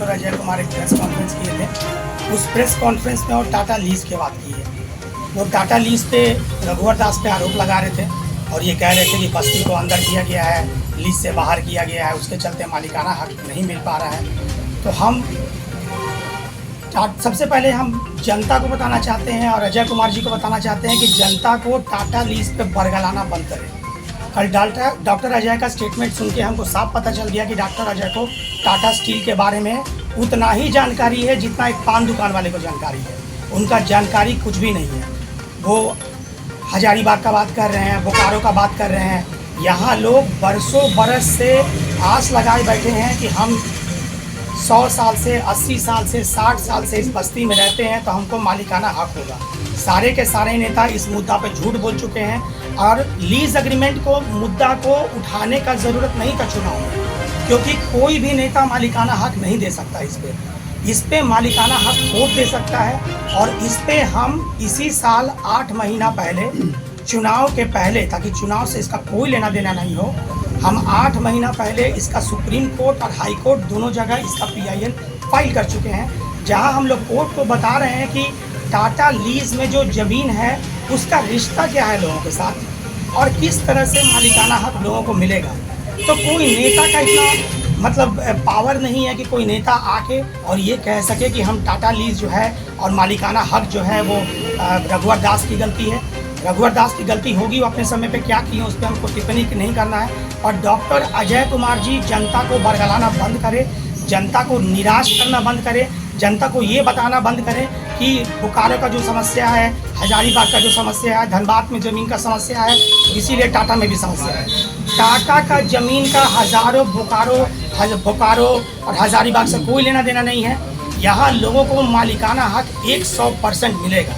Doctor Ajay Kumar एक press conference किए थे। उस प्रेस कॉन्फ्रेंस में वो टाटा लीज की बात की है। वो टाटा लीज पे रघुवर दास पे आरोप लगा रहे थे और ये कह रहे थे कि बस्ती को अंदर किया गया है, लीज से बाहर किया गया है, उसके चलते मालिकाना हक नहीं मिल पा रहा है। तो हम सबसे पहले हम जनता को बताना चाहते हैं और अजय कुमार जी को बताना चाहते हैं कि जनता को टाटा लीज पे बरगलाना बंद करें। कल डॉक्टर अजय का स्टेटमेंट सुन के हमको साफ पता चल गया कि डॉक्टर अजय को टाटा स्टील के बारे में उतना ही जानकारी है जितना एक पान दुकान वाले को जानकारी है। उनका जानकारी कुछ भी नहीं है। वो हजारीबाग का बात कर रहे हैं, बोकारो का बात कर रहे हैं। यहाँ लोग बरसों बरस से आस लगाए बैठे हैं कि हम 100 साल से, 80 साल से, 60 साल से इस बस्ती में रहते हैं तो हमको मालिकाना हक होगा। सारे के सारे नेता इस मुद्दा पे झूठ बोल चुके हैं और लीज एग्रीमेंट को मुद्दा को उठाने का ज़रूरत नहीं था चुनाव में, क्योंकि कोई भी नेता मालिकाना हक नहीं दे सकता। इस पे मालिकाना हक कोर्ट दे सकता है। और इस पे हम इसी साल 8 महीना पहले चुनाव के पहले, ताकि चुनाव से इसका कोई लेना देना नहीं हो, हम 8 महीना पहले इसका सुप्रीम कोर्ट और हाई कोर्ट दोनों जगह इसका PIL फाइल कर चुके हैं, जहां हम लोग कोर्ट को बता रहे हैं कि टाटा लीज में जो ज़मीन है उसका रिश्ता क्या है लोगों के साथ और किस तरह से मालिकाना हक लोगों को मिलेगा। तो कोई नेता का इतना मतलब पावर नहीं है कि कोई नेता आके और ये कह सके कि हम टाटा लीज जो है और मालिकाना हक जो है वो रघुवर दास की गलती है। रघुवर दास की गलती होगी, वो अपने समय पे क्या किए उस पर हमको टिप्पणी नहीं करना है। और डॉक्टर अजय कुमार जी जनता को बरगलाना बंद करें, जनता को निराश करना बंद करें, जनता को ये बताना बंद करें कि बोकारो का जो समस्या है, हजारीबाग का जो समस्या है, धनबाद में ज़मीन का समस्या है, इसीलिए टाटा में भी समस्या है। टाटा का ज़मीन का हज़ारों बोकारो और हजारीबाग से कोई लेना देना नहीं है। यहाँ लोगों को मालिकाना हक 100% मिलेगा।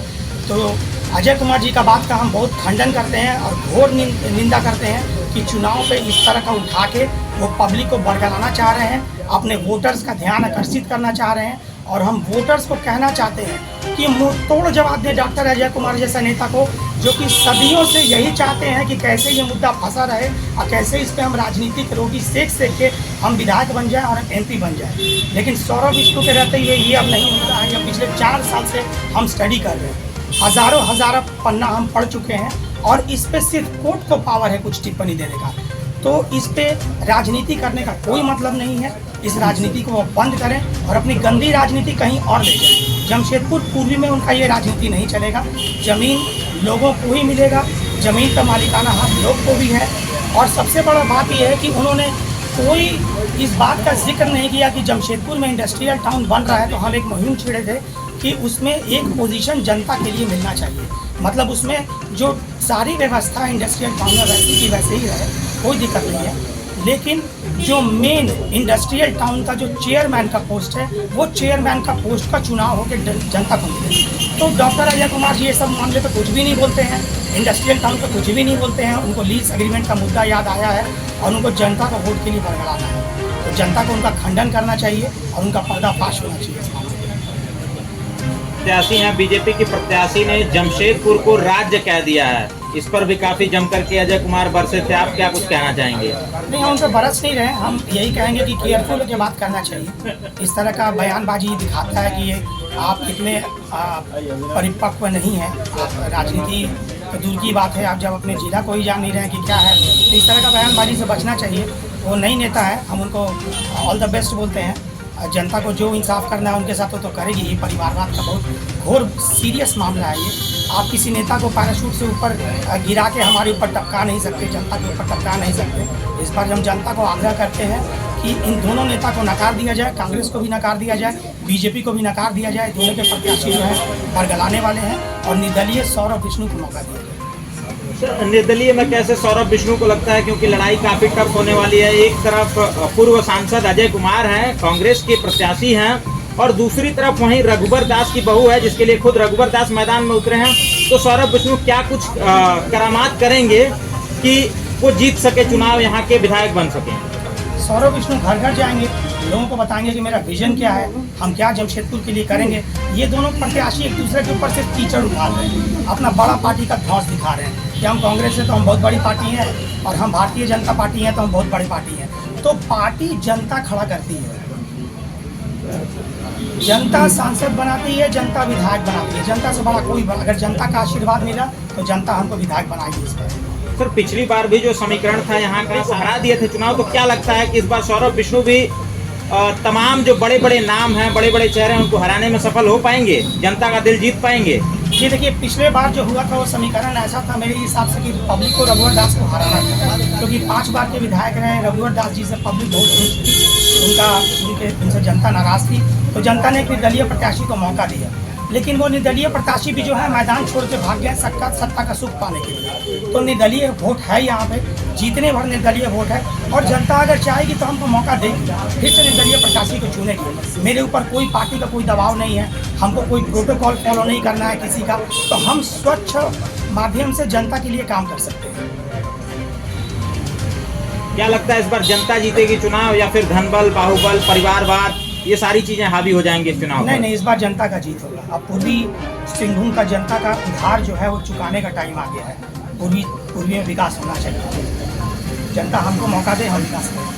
तो अजय कुमार जी का बात का हम बहुत खंडन करते हैं और घोर निंदा करते हैं कि चुनाव पे इस तरह का उठा के वो पब्लिक को बरगलाना चाह रहे हैं, अपने वोटर्स का ध्यान आकर्षित करना चाह रहे हैं। और हम वोटर्स को कहना चाहते हैं कि मुंह तोड़ जवाब दें डॉक्टर अजय कुमार जैसा नेता को, जो कि सदियों से यही चाहते हैं कि कैसे ये मुद्दा फंसा रहे और कैसे इस पर हम राजनीतिक रोटी सेक के हम विधायक बन जाएं और MP बन जाएं। लेकिन सौरभ विष्णु के रहते हुए ये अब नहीं होता है। ये पिछले 4 साल से हम स्टडी कर रहे हैं, हज़ारों पन्ना हम पढ़ चुके हैं और इस पर सिर्फ कोर्ट को पावर है कुछ टिप्पणी देने का। तो इस पे राजनीति करने का कोई मतलब नहीं है। इस राजनीति को वो बंद करें और अपनी गंदी राजनीति कहीं और ले जाएं। जमशेदपुर पूर्वी में उनका ये राजनीति नहीं चलेगा। ज़मीन लोगों को ही मिलेगा, ज़मीन का मालिकाना हक लोग को भी है। और सबसे बड़ा बात यह है कि उन्होंने कोई इस बात का जिक्र नहीं किया कि जमशेदपुर में इंडस्ट्रियल टाउन बन रहा है तो हम एक मुहिम छेड़े थे कि उसमें एक पोजीशन जनता के लिए मिलना चाहिए। मतलब उसमें जो सारी व्यवस्था इंडस्ट्रियल टाउन में वैसी की वैसे ही रहे, कोई दिक्कत नहीं है। लेकिन जो मेन इंडस्ट्रियल टाउन का जो चेयरमैन का पोस्ट है, वो चेयरमैन का पोस्ट का चुनाव होकर जनता को मिले। तो डॉक्टर अजय कुमार जी ये सब मामले पर कुछ भी नहीं बोलते हैं, इंडस्ट्रियल टाउन पर कुछ भी नहीं बोलते हैं। उनको लीज एग्रीमेंट का मुद्दा याद आया है और उनको जनता का वोट के लिए बरगलाना है। तो जनता को उनका खंडन करना चाहिए और उनका पर्दाफाश होना चाहिए इस मामले में। प्रत्याशी हैं, बीजेपी की प्रत्याशी ने जमशेदपुर को राज्य कह दिया है, इस पर भी काफी जमकर के अजय कुमार बरसे थे। आप क्या कुछ कहना चाहेंगे? नहीं, हम उन पर बरस नहीं रहे। हम यही कहेंगे कि केयरफुल होकर बात करना चाहिए। इस तरह का बयानबाजी दिखाता है कि ये आप इतने परिपक्व नहीं हैं। राजनीति तो दूर की बात है, आप जब अपने जिला को ही जान नहीं रहे हैं कि क्या है, तो इस तरह का बयानबाजी से बचना चाहिए। वो नई नेता है, हम उनको ऑल द बेस्ट बोलते हैं। जनता को जो इंसाफ करना है उनके साथ तो करेगी ही। परिवारवाद का बहुत घोर सीरियस मामला है ये। आप किसी नेता को पैराशूट से ऊपर गिरा के हमारे ऊपर टपका नहीं सकते, जनता के ऊपर टपका नहीं सकते। इस बार हम जनता को आग्रह करते हैं कि इन दोनों नेता को नकार दिया जाए, कांग्रेस को भी नकार दिया जाए, बीजेपी को भी नकार दिया जाए। दोनों के प्रत्याशी जो है बरगलाने वाले हैं और निर्दलीय सौरभ विष्णु को मौका दिया जाए। निर्दलीय में कैसे सौरभ विष्णु को लगता है, क्योंकि लड़ाई काफी टफ होने वाली है। एक तरफ पूर्व सांसद अजय कुमार हैं, कांग्रेस के प्रत्याशी हैं, और दूसरी तरफ वहीं रघुवर दास की बहू है जिसके लिए खुद रघुवर दास मैदान में उतरे हैं। तो सौरभ विष्णु क्या कुछ करामात करेंगे कि वो जीत सके चुनाव, यहाँ के विधायक बन सके? सौरभ विष्णु घर घर जाएंगे, लोगों को बताएंगे कि मेरा विजन क्या है, हम क्या जमशेदपुर के लिए करेंगे। ये दोनों प्रत्याशी एक दूसरे के ऊपर से कीचड़ उठाल रहे हैं, अपना बड़ा पार्टी का धौंस दिखा रहे हैं कि हम कांग्रेस है तो हम बहुत बड़ी पार्टी हैं और हम भारतीय जनता पार्टी हैं तो हम बहुत बड़ी पार्टी हैं। तो पार्टी जनता खड़ा करती है। जनता सांसद बनाती है, जनता विधायक बनाती है। जनता से बड़ा कोई अगर जनता का आशीर्वाद मिला तो जनता हमको विधायक बनाएगी इस पर। सर पिछली बार भी जो समीकरण था यहाँ का हरा दिए थे चुनाव, तो क्या लगता है कि इस बार सौरभ विष्णु भी तमाम जो बड़े बड़े नाम हैं, बड़े बड़े चेहरे हैं, उनको हराने में सफल हो पाएंगे, जनता का दिल जीत पाएंगे? ये देखिए, पिछले बार जो हुआ था वो समीकरण ऐसा था मेरे हिसाब से कि पब्लिक को रघुवर दास को हराना था, क्योंकि 5 बार के विधायक रहे रघुवर दास जी से पब्लिक बहुत खुश थी, उनसे जनता नाराज थी, तो जनता ने एक निर्दलीय प्रत्याशी को मौका दिया। लेकिन वो निर्दलीय प्रत्याशी भी जो है मैदान छोड़ के भाग गए सत्ता का सुख पाने के लिए। तो निर्दलीय वोट है यहाँ पे, जीतने भर निर्दलीय वोट है, और जनता अगर चाहेगी तो हमको मौका देगी, फिर से निर्दलीय प्रत्याशी को चुनेगी। मेरे ऊपर कोई पार्टी का कोई दबाव नहीं है, हमको कोई प्रोटोकॉल फॉलो नहीं करना है किसी का, तो हम स्वच्छ माध्यम से जनता के लिए काम कर सकते हैं। क्या लगता है इस बार जनता जीतेगी चुनाव, या फिर धनबल, बाहुबल, परिवारवाद, ये सारी चीजें हावी हो जाएंगी इस चुनाव में? नहीं, इस बार जनता का जीत होगा। अब पूर्वी सिंहभूम का जनता का उधार जो है वो चुकाने का टाइम आ गया है। पूर्वी में विकास होना चाहिए, जनता हमको मौका दे, हम विकास करें।